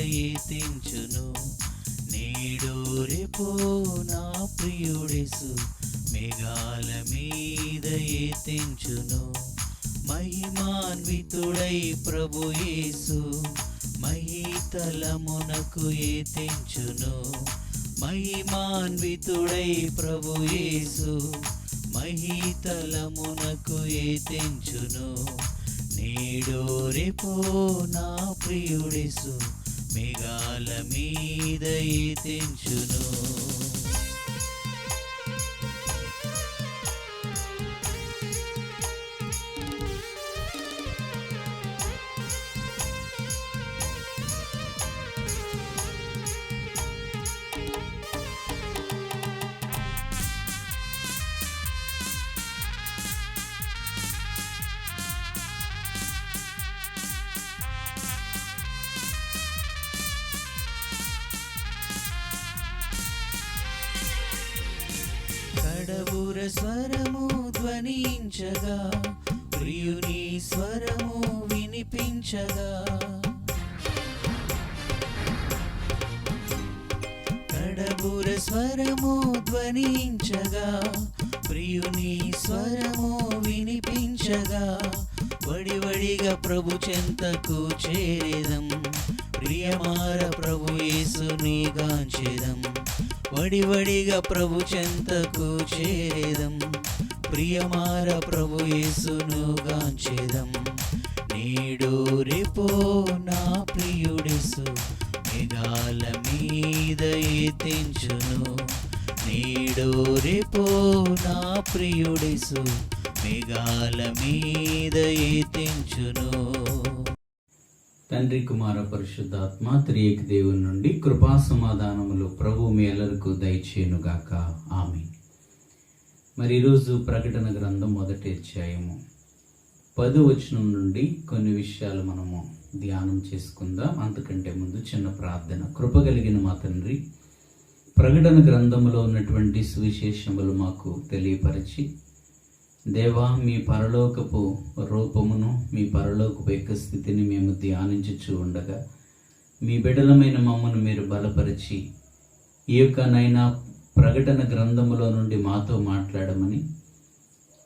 ఎత్తించును. నేడు రేపో నా ప్రియుడేసు మేఘాల మీద ఎత్తించును. మహిమాన్వితుడై ప్రభు యేసు మహీతలమునకు ఎత్తించును. మహిమాన్వితుడై ప్రభు యేసు మహీతలమునకు ఎత్తించును. నేడు రేపో నా ప్రియుడేసు మేఘాల మీద ఎత్తించును. కడబుర స్వరము ధ్వనించగా ప్రియుని స్వరము వినిపించగా. కడబుర స్వరము ధ్వనించగా ప్రియుని స్వరము వినిపించగా. వడివడిగా ప్రభు చెంతకు చేరేదం, ప్రియమార ప్రభు యేసుని గాంచెదం. వడివడిగా ప్రభు చెంతకు చేరేదం, ప్రియమార ప్రభు యేసును గాంచెదం. నేడు రేపో నా ప్రియుడేసు మేఘాల మీద ఎత్తించును. నేడు రేపో నా ప్రియుడేసు మేఘాల మీద ఎత్తించును. తండ్రి, కుమార, పరిశుద్ధాత్మ త్రియేక దేవుని నుండి కృపా సమాధానములు ప్రభు మీ అందరికీ దయచేయునుగాక. ఆమేన్. మరి ఈరోజు ప్రకటన గ్రంథం 1వ అధ్యాయము 10వ వచనం నుండి కొన్ని విషయాలు మనము ధ్యానం చేసుకుందాం. అంతకంటే ముందు చిన్న ప్రార్థన. కృప కలిగిన మా తండ్రి, ప్రకటన గ్రంథంలో ఉన్నటువంటి సువిశేషములు మాకు తెలియపరిచి, దేవా, మీ పరలోకపు రూపమును, మీ పరలోకపు యొక్క స్థితిని మేము ధ్యానించుచూ ఉండగా మీ బిడ్డలమైన మమ్మను మీరు బలపరిచి ఈ యొక్క నైనా ప్రకటన గ్రంథములో నుండి మాతో మాట్లాడమని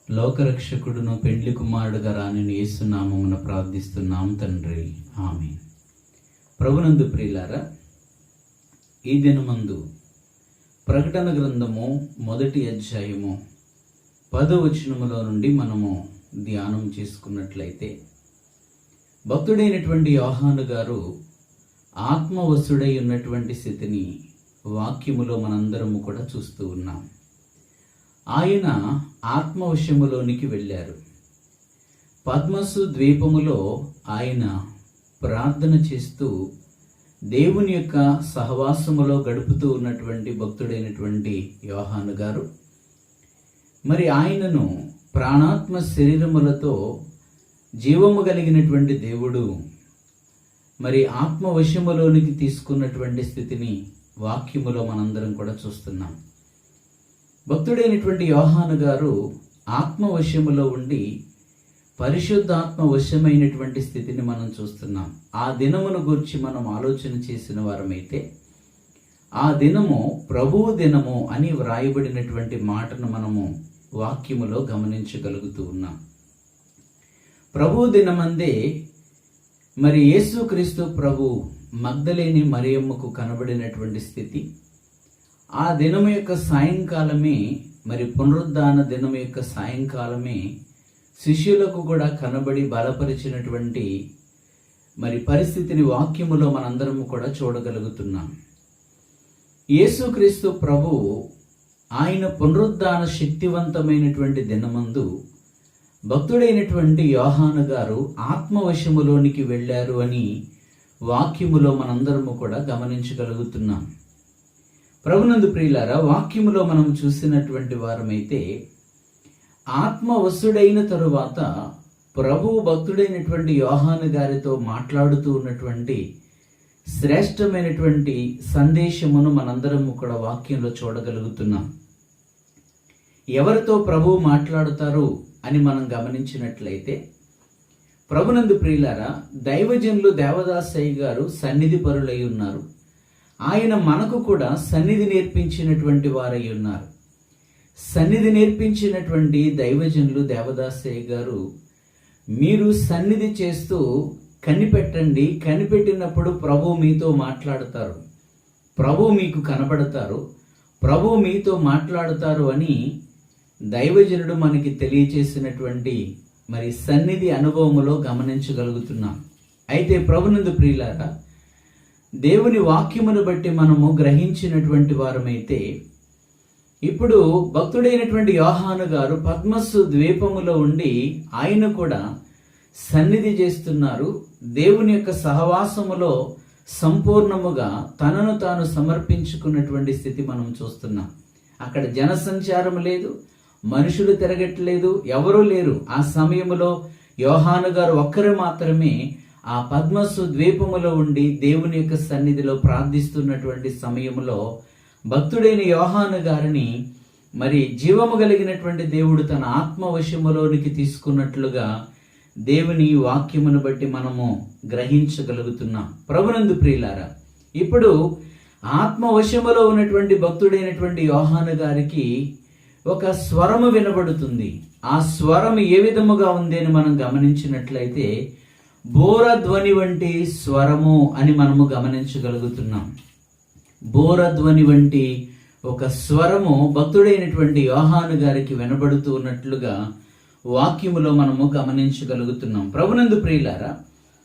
లోకరక్షకుడును పెండ్లి కుమారుడుగా రాని యేసు నామమున ప్రార్థిస్తున్నాం తండ్రి. ఆమేన్. ప్రభునందు ప్రియులారా, ఈ దినమందు ప్రకటన గ్రంథము 1వ అధ్యాయము 10వ వచనములో నుండి మనము ధ్యానం చేసుకున్నట్లయితే, భక్తుడైనటువంటి యోహాను గారు ఆత్మవశుడై ఉన్నటువంటి స్థితిని వాక్యములో మనందరము కూడా చూస్తూ ఉన్నాం. ఆయన ఆత్మవశములోనికి వెళ్ళారు. పద్మసు ద్వీపములో ఆయన ప్రార్థన చేస్తూ దేవుని యొక్క సహవాసములో గడుపుతూ ఉన్నటువంటి భక్తుడైనటువంటి యోహాను గారు మరి ఆయనను ప్రాణాత్మ శరీరములతో జీవము కలిగినటువంటి దేవుడు మరి ఆత్మవశములోనికి తీసుకున్నటువంటి స్థితిని వాక్యములో మనందరం కూడా చూస్తున్నాం. భక్తుడైనటువంటి యోహాను గారు ఆత్మవశములో ఉండి పరిశుద్ధాత్మ వశమైనటువంటి స్థితిని మనం చూస్తున్నాం. ఆ దినమును గురించి మనం ఆలోచన చేసిన వారమైతే, ఆ దినము ప్రభువు దినము అని వ్రాయబడినటువంటి మాటను మనము వాక్యములో గమనించగలుగుతూ ఉన్నాం. ప్రభు దినమందే మరి యేసుక్రీస్తు ప్రభు మగ్దలేని మరియమ్మకు కనబడినటువంటి స్థితి, ఆ దినము యొక్క సాయంకాలమే మరి పునరుద్ధాన దినము యొక్క సాయంకాలమే శిష్యులకు కూడా కనబడి బలపరిచినటువంటి మరి పరిస్థితిని వాక్యములో మనందరము కూడా చూడగలుగుతున్నాం. యేసుక్రీస్తు ప్రభు ఆయన పునరుద్ధాన శక్తివంతమైనటువంటి దినమందు భక్తుడైనటువంటి యోహాను గారు ఆత్మవశములోనికి వెళ్ళారు అని వాక్యములో మనందరము కూడా గమనించగలుగుతున్నాం. ప్రభునందు ప్రియులారా, వాక్యములో మనం చూసినటువంటి వారమైతే ఆత్మవశుడైన తరువాత ప్రభువు భక్తుడైనటువంటి యోహాను గారితో మాట్లాడుతూ ఉన్నటువంటి శ్రేష్టమైనటువంటి సందేశమును మనందరము కూడా వాక్యంలో చూడగలుగుతున్నాం. ఎవరితో ప్రభువు మాట్లాడుతారు అని మనం గమనించినట్లయితే, ప్రభునందు ప్రియులారా, దైవజనులు దేవదాసయ్య గారు సన్నిధి పరులై ఉన్నారు. ఆయన మనకు కూడా సన్నిధి నేర్పించినటువంటి వారై ఉన్నారు. సన్నిధి నేర్పించినటువంటి దైవజనులు దేవదాసయ్య గారు, మీరు సన్నిధి చేస్తూ కనిపెట్టండి, కనిపెట్టినప్పుడు ప్రభు మీతో మాట్లాడతారు, ప్రభు మీకు కనబడతారు, ప్రభు మీతో మాట్లాడతారు అని దైవజనుడు మనకి తెలియచేసినటువంటి మరి సన్నిధి అనుభవములో గమనించగలుగుతున్నాం. అయితే ప్రభునందు ప్రియులారా, దేవుని వాక్యమును బట్టి మనము గ్రహించినటువంటి వారమైతే, ఇప్పుడు భక్తుడైనటువంటి యోహాను గారు పద్మస్సు ద్వీపములో ఉండి ఆయన కూడా సన్నిధి చేస్తున్నారు. దేవుని యొక్క సహవాసములో సంపూర్ణముగా తనను తాను సమర్పించుకున్నటువంటి స్థితి మనం చూస్తున్నాం. అక్కడ జనసంచారం లేదు, మనుషులు తిరగట్లేదు, ఎవరూ లేరు. ఆ సమయములో యోహాను గారు ఒక్కరు మాత్రమే ఆ పద్మస్సు ద్వీపములో ఉండి దేవుని యొక్క సన్నిధిలో ప్రార్థిస్తున్నటువంటి సమయములో భక్తుడైన యోహాను గారిని మరి జీవము కలిగినటువంటి దేవుడు తన ఆత్మవశములోనికి తీసుకున్నట్లుగా దేవుని వాక్యమును బట్టి మనము గ్రహించగలుగుతున్నాం. ప్రభునందు ప్రియులారా, ఇప్పుడు ఆత్మవశములో ఉన్నటువంటి భక్తుడైనటువంటి యోహాను గారికి ఒక స్వరము వినబడుతుంది. ఆ స్వరం ఏ విధముగా ఉంది అని మనం గమనించినట్లయితే బోరధ్వని వంటి స్వరము అని మనము గమనించగలుగుతున్నాం. బోరధ్వని వంటి ఒక స్వరము భక్తుడైనటువంటి యోహాను గారికి వినబడుతూ ఉన్నట్లుగా వాక్యములో మనము గమనించగలుగుతున్నాం. ప్రభునందు ప్రియులారా,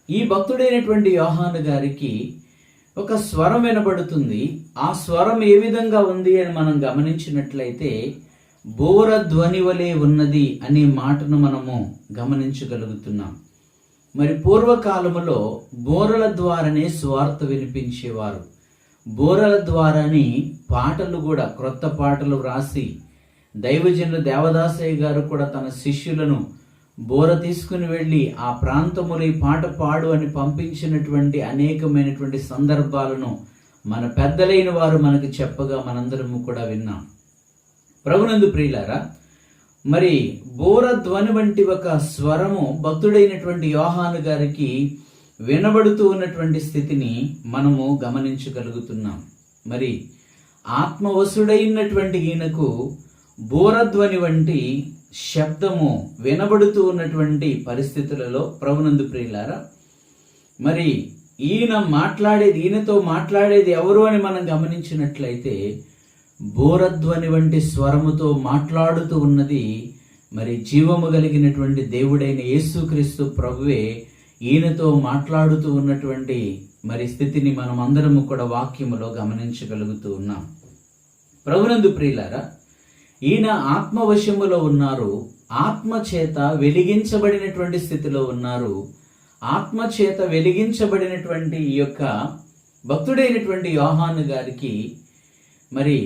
ఈ భక్తుడైనటువంటి యోహాను గారికి ఒక స్వరం వినబడుతుంది. ఆ స్వరం ఏ విధంగా ఉంది అని మనం గమనించినట్లయితే బోరధ్వని వలె ఉన్నది అనే మాటను మనము గమనించగలుగుతున్నాం. మరి పూర్వకాలములో బోరల ద్వారానే స్వార్థ వినిపించేవారు. బోరల ద్వారానే పాటలు కూడా, క్రొత్త పాటలు వ్రాసి దైవజనులు దేవదాసయ్య గారు కూడా తన శిష్యులను బోర తీసుకుని వెళ్ళి ఆ ప్రాంతములో ఈ పాట పాడు అని పంపించినటువంటి అనేకమైనటువంటి సందర్భాలను మన పెద్దలైన వారు మనకు చెప్పగా మనందరము కూడా విన్నాం. ప్రభునందు ప్రియులారా, మరి బోరధ్వని వంటి ఒక స్వరము భక్తుడైనటువంటి యోహాను గారికి వినబడుతూ ఉన్నటువంటి స్థితిని మనము గమనించగలుగుతున్నాం. మరి ఆత్మవశుడైనటువంటి ఈయనకు బోరధ్వని వంటి శబ్దము వినబడుతూ ఉన్నటువంటి పరిస్థితులలో ప్రభునందు ప్రియులారా, మరి ఈయనతో మాట్లాడేది ఎవరు అని మనం గమనించినట్లయితే బోరధ్వని వంటి స్వరముతో మాట్లాడుతూ ఉన్నది మరి జీవము కలిగినటువంటి దేవుడైన యేసుక్రీస్తు ప్రభువే ఈయనతో మాట్లాడుతూ ఉన్నటువంటి మరి స్థితిని మనం అందరము కూడా వాక్యములో గమనించగలుగుతూ ఉన్నాం. ప్రభునందు ప్రియులారా, ఈయన ఆత్మవశములో ఉన్నారు, ఆత్మచేత వెలిగించబడినటువంటి స్థితిలో ఉన్నారు. ఆత్మచేత వెలిగించబడినటువంటి ఈ యొక్క భక్తుడైనటువంటి యోహాను గారికి మరి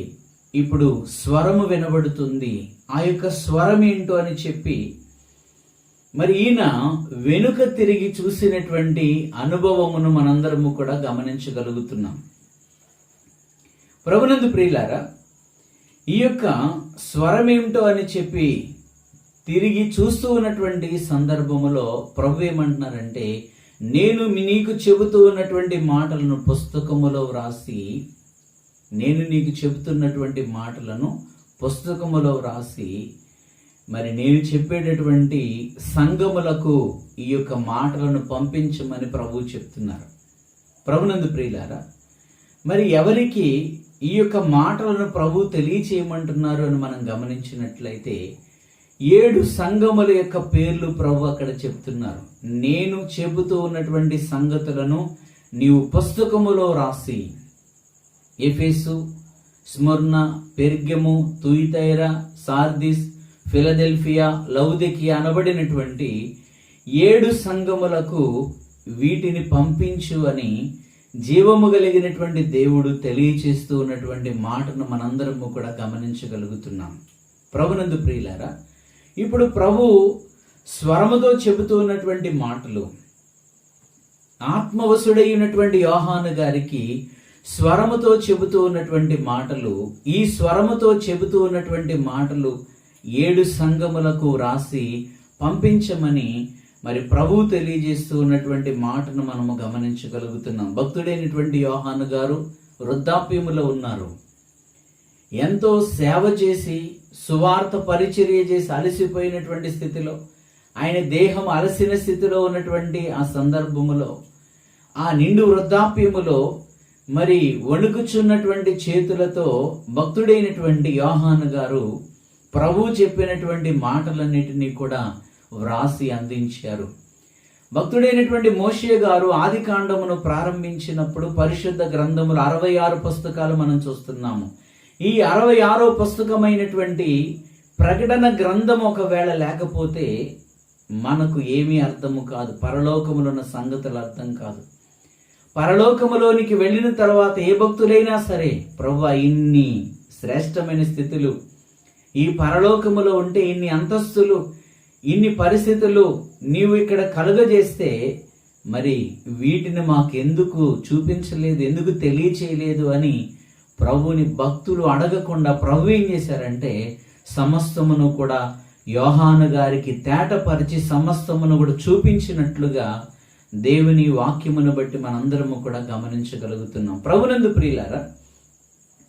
ఇప్పుడు స్వరము వినబడుతుంది. ఆ యొక్క స్వరం ఏంటో అని చెప్పి మరి ఈయన వెనుక తిరిగి చూసినటువంటి అనుభవమును మనందరము కూడా గమనించగలుగుతున్నాం. ప్రభునందు ప్రియులారా, ఈ యొక్క స్వరం ఏమిటో అని చెప్పి తిరిగి చూస్తూ ఉన్నటువంటి సందర్భములో ప్రభు ఏమంటున్నారంటే, నేను నీకు చెబుతూ ఉన్నటువంటి మాటలను పుస్తకములో వ్రాసి, నేను నీకు చెబుతున్నటువంటి మాటలను పుస్తకములో వ్రాసి మరి నేను చెప్పేటటువంటి సంఘములకు ఈ యొక్క మాటలను పంపించమని ప్రభు చెప్తున్నారు. ప్రభునందు ప్రియులారా, మరి ఎవరికి ఈ యొక్క మాటలను ప్రభు తెలియచేయమంటున్నారు అని మనం గమనించినట్లయితే 7 సంఘముల యొక్క పేర్లు ప్రభు అక్కడ చెప్తున్నారు. నేను చెబుతూ ఉన్నటువంటి సంగతులను నీవు పుస్తకములో రాసి, ఎఫెసు, స్మర్ణ, పెర్గెము, తుయితైరా, సార్దిస్, ఫిలదెల్ఫియా, లౌదికియా అనబడినటువంటి 7 సంఘములకు వీటిని పంపించు అని జీవము కలిగినటువంటి దేవుడు తెలియచేస్తూ ఉన్నటువంటి మాటను మనందరము కూడా గమనించగలుగుతున్నాం. ప్రభునందు ప్రియులారా, ఇప్పుడు ప్రభు స్వరముతో చెబుతూ ఉన్నటువంటి మాటలు, ఆత్మవశుడైనటువంటి యోహాను గారికి స్వరముతో చెబుతూ ఉన్నటువంటి మాటలు, ఈ స్వరముతో చెబుతూ ఉన్నటువంటి మాటలు 7 సంఘములకు రాసి పంపించమని మరి ప్రభువు తెలియజేస్తూ ఉన్నటువంటి మాటను మనము గమనించగలుగుతున్నాం. భక్తుడైనటువంటి యోహాను గారు వృద్ధాప్యములో ఉన్నారు. ఎంతో సేవ చేసి సువార్త పరిచర్య చేసి అలసిపోయినటువంటి స్థితిలో, ఆయన దేహం అలసిన స్థితిలో ఉన్నటువంటి ఆ సందర్భములో, ఆ నిండు వృద్ధాప్యములో మరి వణుకుచున్నటువంటి చేతులతో భక్తుడైనటువంటి యోహాను గారు ప్రభువు చెప్పినటువంటి మాటలన్నిటినీ కూడా వ్రాసి అందించారు. భక్తుడైనటువంటి మోషే గారు ఆది కాండమును ప్రారంభించినప్పుడు పరిశుద్ధ గ్రంథములు 66 పుస్తకాలు మనం చూస్తున్నాము. ఈ 66వ పుస్తకమైనటువంటి ప్రకటన గ్రంథం ఒకవేళ లేకపోతే మనకు ఏమీ అర్థము కాదు. పరలోకములో ఉన్న సంగతులు అర్థం కాదు. పరలోకములోనికి వెళ్ళిన తర్వాత ఏ భక్తులైనా సరే, ప్రభువా ఇన్ని శ్రేష్టమైన స్థితులు ఈ పరలోకములో ఉంటే, ఇన్ని అంతస్తులు, ఇన్ని పరిస్థితులు నీవు ఇక్కడ కలుగజేస్తే మరి వీటిని మాకెందుకు చూపించలేదు, ఎందుకు తెలియచేయలేదు అని ప్రభుని భక్తులు అడగకుండా ప్రభు ఏం చేశారంటే సమస్తమును కూడా యోహాను గారికి తేటపరిచి సమస్తమును కూడా చూపించినట్లుగా దేవుని వాక్యమును బట్టి మనందరము కూడా గమనించగలుగుతున్నాం. ప్రభునందు ప్రియులారా,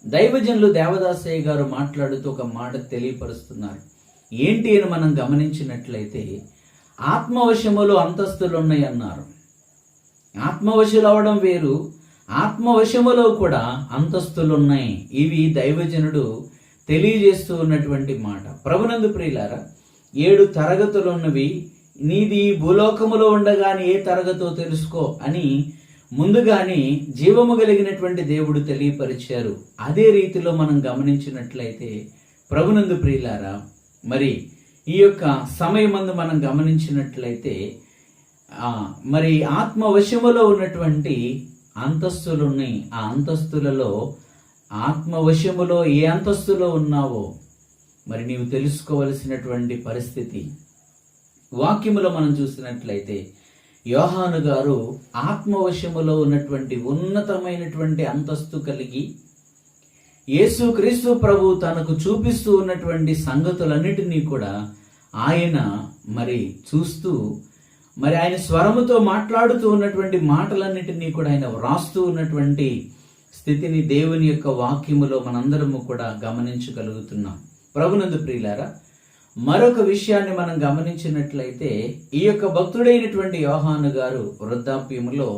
దైవజనులు దేవదాసయ్య గారు మాట్లాడుతూ ఒక మాట తెలియపరుస్తున్నారు. ఏంటి అని మనం గమనించినట్లయితే, ఆత్మవశములో అంతస్తులు ఉన్నాయి అన్నారు. ఆత్మవశులు అవడం వేరు, ఆత్మవశములో కూడా అంతస్తులు ఉన్నాయి. ఇవి దైవజనుడు తెలియజేస్తూ ఉన్నటువంటి మాట. ప్రభునందు ప్రియులారా, 7 తరగతులు ఉన్నవి, నీది భూలోకములో ఉండగానే ఏ తరగతో తెలుసుకో అని ముందుగానే జీవము కలిగినటువంటి దేవుడు తెలియపరిచారు. అదే రీతిలో మనం గమనించినట్లయితే ప్రభునందు ప్రియులారా, మరి ఈ యొక్క సమయమందు మనం గమనించినట్లయితే మరి ఆత్మవశములో ఉన్నటువంటి అంతస్తులు ఉన్నాయి. ఆ అంతస్తులలో ఆత్మవశములో ఏ అంతస్తులో ఉన్నావో మరి నీవు తెలుసుకోవలసినటువంటి పరిస్థితి. వాక్యములో మనం చూసినట్లయితే యోహాను గారు ఆత్మవశములో ఉన్నటువంటి ఉన్నతమైనటువంటి అంతస్తు కలిగి యేసుక్రీస్తు ప్రభు తనకు చూపిస్తూ ఉన్నటువంటి సంగతులన్నిటినీ కూడా ఆయన మరి చూస్తూ, మరి ఆయన స్వరముతో మాట్లాడుతూ ఉన్నటువంటి మాటలన్నిటినీ కూడా ఆయన వ్రాస్తూ ఉన్నటువంటి స్థితిని దేవుని యొక్క వాక్యములో మనందరము కూడా గమనించగలుగుతున్నాం. ప్రభునందు ప్రియులారా, మరొక విషయాన్ని మనం గమనించినట్లయితే ఈ యొక్క భక్తుడైనటువంటి యోహాను గారు వృద్ధాప్యములో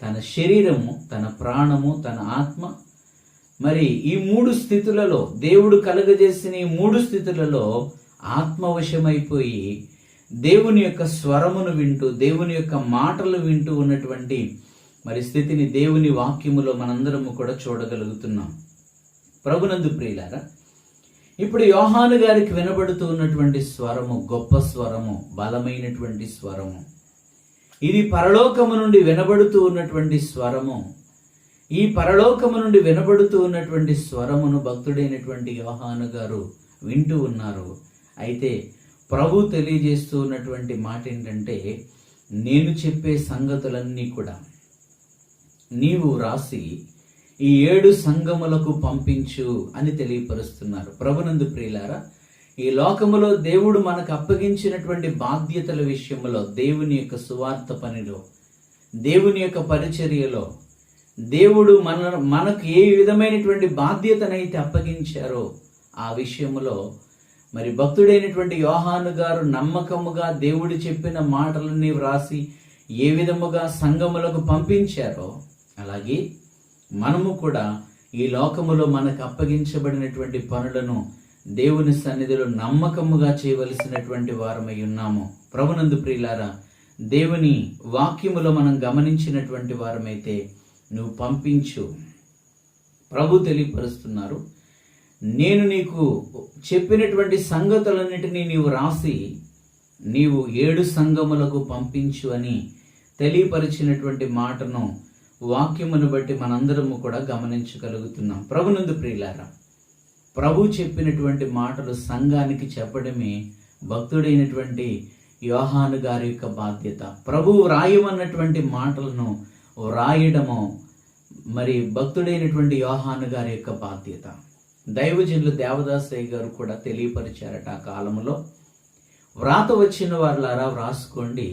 తన శరీరము, తన ప్రాణము, తన ఆత్మ, మరి ఈ 3 స్థితులలో దేవుడు కలుగజేసిన ఈ 3 స్థితులలో ఆత్మవశమైపోయి దేవుని యొక్క స్వరమును వింటూ, దేవుని యొక్క మాటలు వింటూ ఉన్నటువంటి మరి స్థితిని దేవుని వాక్యములో మనందరము కూడా చూడగలుగుతున్నాం. ప్రభునందు ప్రియులారా, ఇప్పుడు యోహాను గారికి వినబడుతూ ఉన్నటువంటి స్వరము గొప్ప స్వరము, బలమైనటువంటి స్వరము. ఇది పరలోకము నుండి వినబడుతూ ఉన్నటువంటి స్వరము. ఈ పరలోకము నుండి వినబడుతూ ఉన్నటువంటి స్వరమును భక్తుడైనటువంటి యోహాను గారు వింటూ ఉన్నారు. అయితే ప్రభు తెలియజేస్తూ ఉన్నటువంటి మాట ఏంటంటే, నేను చెప్పే సంగతులన్నీ కూడా నీవు రాసి ఈ 7 సంఘములకు పంపించు అని తెలియపరుస్తున్నారు. ప్రభునందు ప్రియులారా, ఈ లోకములో దేవుడు మనకు అప్పగించినటువంటి బాధ్యతల విషయంలో, దేవుని యొక్క సువార్త పనిలో, దేవుని యొక్క పరిచర్యలో దేవుడు మనకు ఏ విధమైనటువంటి బాధ్యతనైతే అప్పగించారో ఆ విషయంలో మరి భక్తుడైనటువంటి యోహాను గారు నమ్మకముగా దేవుడు చెప్పిన మాటలన్నీ వ్రాసి ఏ విధముగా సంఘములకు పంపించారో, అలాగే మనము కూడా ఈ లోకములో మనకు అప్పగించబడినటువంటి పనులను దేవుని సన్నిధిలో నమ్మకముగా చేయవలసినటువంటి వారమై ఉన్నాము. ప్రభునందు ప్రియులారా, దేవుని వాక్యములో మనం గమనించినటువంటి వారమైతే నువ్వు పంపించు. ప్రభు తెలియపరుస్తున్నారు, నేను నీకు చెప్పినటువంటి సంగతులన్నిటినీ నీవు రాసి నీవు 7 సంఘములకు పంపించు అని తెలియపరిచినటువంటి మాటను వాక్యమును బట్టి మనందరము కూడా గమనించగలుగుతున్నాం. ప్రభునందు ప్రియులారా, ప్రభు చెప్పినటువంటి మాటలు సంఘానికి చెప్పడమే భక్తుడైనటువంటి యోహాను గారి యొక్క బాధ్యత. ప్రభువు రాయమన్నటువంటి మాటలను వ్రాయడము మరి భక్తుడైనటువంటి యోహాను గారి యొక్క బాధ్యత. దైవజనులు దేవదాసయ్య గారు కూడా తెలియపరిచారట. ఆ కాలంలో వ్రాత వచ్చిన వారులారా వ్రాసుకోండి,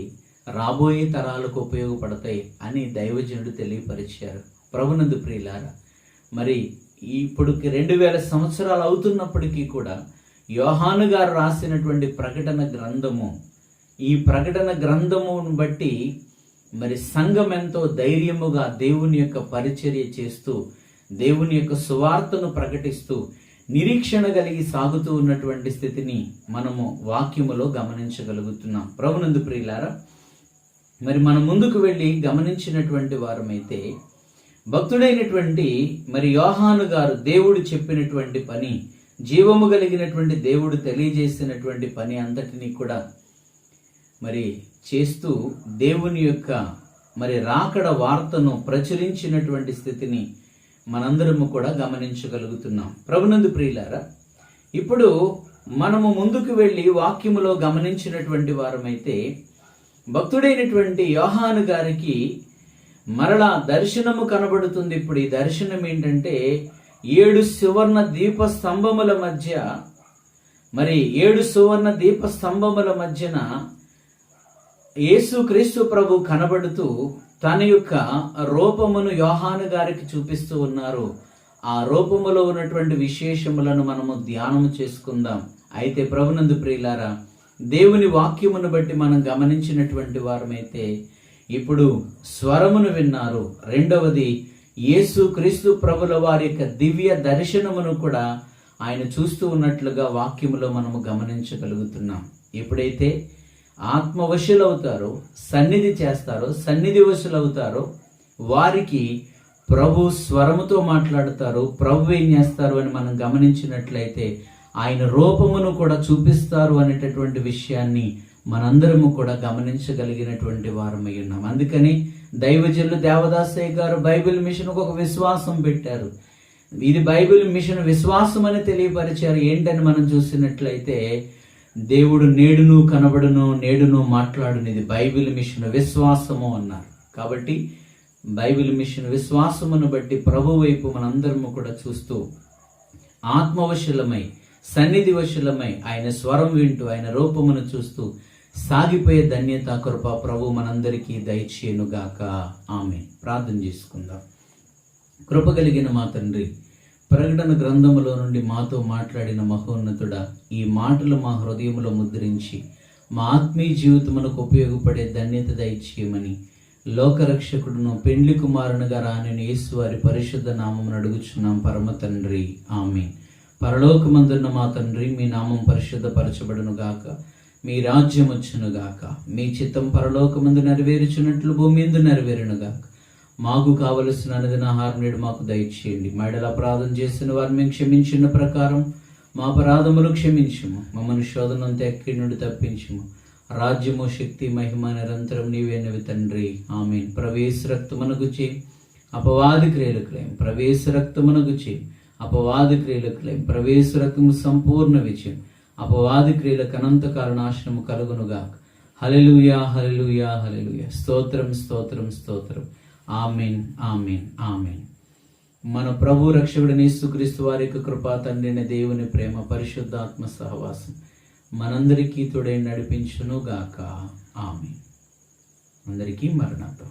రాబోయే తరాలకు ఉపయోగపడతాయి అని దైవజనుడు తెలియపరిచారు. ప్రభునందు ప్రియులారా, మరి ఇప్పుడు 2000 సంవత్సరాలు అవుతున్నప్పటికీ కూడా యోహాను గారు రాసినటువంటి ప్రకటన గ్రంథము, ఈ ప్రకటన గ్రంథమును బట్టి మరి సంఘం ఎంతో ధైర్యముగా దేవుని యొక్క పరిచర్య చేస్తూ, దేవుని యొక్క సువార్తను ప్రకటిస్తూ నిరీక్షణ కలిగి సాగుతూ ఉన్నటువంటి స్థితిని మనము వాక్యములో గమనించగలుగుతున్నాం. ప్రభునందు ప్రియులారా, మరి మనం ముందుకు వెళ్ళి గమనించినటువంటి వారమైతే భక్తుడైనటువంటి మరి యోహాను గారు దేవుడు చెప్పినటువంటి పని, జీవము కలిగినటువంటి దేవుడు తెలియజేసినటువంటి పని అంతటినీ కూడా మరి చేస్తూ దేవుని యొక్క మరి రాకడ వార్తను ప్రచురించినటువంటి స్థితిని మనందరము కూడా గమనించగలుగుతున్నాం. ప్రభునందు ప్రియులారా, ఇప్పుడు మనము ముందుకు వెళ్ళి వాక్యములో గమనించినటువంటి వారమైతే భక్తుడైనటువంటి యోహాను గారికి మరలా దర్శనము కనబడుతుంది. ఇప్పుడు ఈ దర్శనం ఏంటంటే 7 సువర్ణ దీప స్తంభముల మధ్య, మరి 7 సువర్ణ దీప స్తంభముల మధ్యన యేసుక్రీస్తు ప్రభు కనబడుతూ తన యొక్క రూపమును యోహాను గారికి చూపిస్తూ ఉన్నారు. ఆ రూపములో ఉన్నటువంటి విశేషములను మనము ధ్యానము చేసుకుందాం. అయితే ప్రభునందు ప్రియులారా, దేవుని వాక్యమును బట్టి మనం గమనించినటువంటి వారమైతే ఇప్పుడు స్వరమును విన్నారు. రెండవది యేసుక్రీస్తు ప్రభుల వారి యొక్క దివ్య దర్శనమును కూడా ఆయన చూస్తూ ఉన్నట్లుగా వాక్యములో మనము గమనించగలుగుతున్నాం. ఎప్పుడైతే ఆత్మవశులవుతారో, సన్నిధి చేస్తారో, సన్నిధి వశులవుతారో వారికి ప్రభు స్వరముతో మాట్లాడతారు. ప్రభు ఏం చేస్తారు అని మనం గమనించినట్లయితే ఆయన రూపమును కూడా చూపిస్తారు అనేటటువంటి విషయాన్ని మనందరము కూడా గమనించగలిగినటువంటి వారమై ఉన్నాం. అందుకని దైవజనులు దేవదాసయ్య గారు బైబిల్ మిషన్కు ఒక విశ్వాసం పెట్టారు. ఇది బైబిల్ మిషన్ విశ్వాసం అని తెలియపరిచారు. ఏంటని మనం చూసినట్లయితే దేవుడు నేడును కనబడును, నేడును మాట్లాడును, ఇది బైబిల్ మిషన్ విశ్వాసము అన్నారు. కాబట్టి బైబిల్ మిషన్ విశ్వాసమును బట్టి ప్రభు వైపు మనందరము కూడా చూస్తూ ఆత్మవశులమై, సన్నిధి వశులమై, ఆయన స్వరం వింటూ, ఆయన రూపమును చూస్తూ సాగిపోయే ధన్యత, కృప ప్రభు మనందరికీ దయచేయునుగాక. ఆమేన్. ప్రార్థన చేసుకుందాం. కృప కలిగిన మా తండ్రి, ప్రకటన గ్రంథములో నుండి మాతో మాట్లాడిన మహోన్నతుడా, ఈ మాటలు మా హృదయములో ముద్రించి మా ఆత్మీయ జీవితమునకు ఉపయోగపడే ధన్యత దయచేయమని లోకరక్షకుడును పెండ్లి కుమారునిగా రాని యేసు వారి పరిశుద్ధ నామమును అడుగుచున్నాం పరమ తండ్రి. ఆమేన్. పరలోకమందున్న మా తండ్రి, మీ నామం పరిశుద్ధపరచబడును గాక, మీ రాజ్యం వచ్చును గాక, మీ చిత్తం పరలోకమందు నెరవేర్చున్నట్లు భూమి యందు నెరవేరును గాక. మాకు కావలసిన అనుదిన ఆహారం నేడు మాకు దయచేయండి. మేడల అపరాధం చేసిన వారిని మేము క్షమించిన ప్రకారం మా అపరాధములు క్షమించుము. మమ్మల్ని శోధనంత ఎక్కడి నుండి తప్పించుము. రాజ్యము, శక్తి, మహిమ నిరంతరం నీవేనవి తండ్రి. ఆమేన్. ప్రవేశ రక్తమునకు చే అపవాది క్రియలకు లేం, ప్రవేశ రక్తమునకు చే అపవాది క్రియలకు లేం, ప్రవేశ రక్తము సంపూర్ణ విజయం, అపవాది క్రియలకు అనంతకాల నాశనము కలుగునుగాక. హల్లెలూయా, హల్లెలూయా, హల్లెలూయా. స్తోత్రం, స్తోత్రం, స్తోత్రం. ఆమేన్, ఆమేన్, ఆమేన్. మన ప్రభు రక్షకుడైన యేసుక్రీస్తు వారి యొక్క కృపా, తండ్రి దేవుని ప్రేమ, పరిశుద్ధాత్మ సహవాసం మనందరికీ తోడై నడిపించును గాక. ఆమేన్. అందరికీ మరణాతం.